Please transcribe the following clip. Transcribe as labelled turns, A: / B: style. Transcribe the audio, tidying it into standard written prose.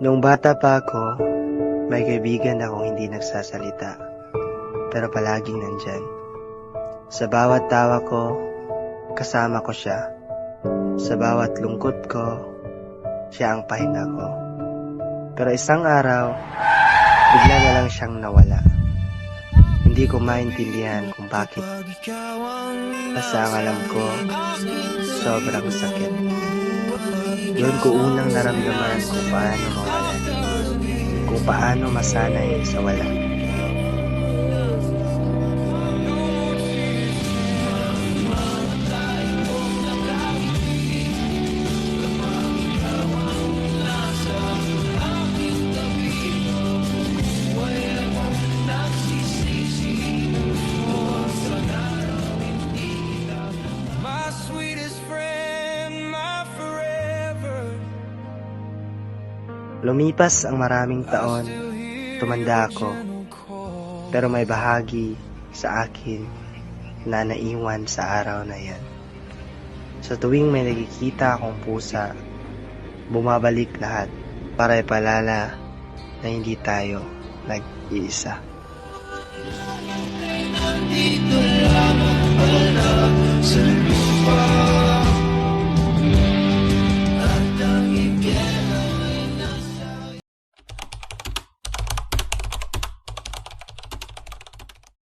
A: Noong bata pa ako, may kaibigan akong hindi nagsasalita, pero palaging nandyan. Sa bawat tawa ko, kasama ko siya. Sa bawat lungkot ko, siya ang pahinga ko. Pero isang araw, bigla na lang siyang nawala. Hindi ko maintindihan kung bakit. Basta ang alam ko, sobrang sakit. Doon ko unang naramdaman kung paano mawalan, kung paano masanay sa wala. Lumipas ang maraming taon, tumanda ako, pero may bahagi sa akin na naiwan sa araw na yan. Sa tuwing may nakikita akong pusa, bumabalik lahat para ipalala na hindi tayo nag-iisa.
B: Nandito lamang pala sa lupa.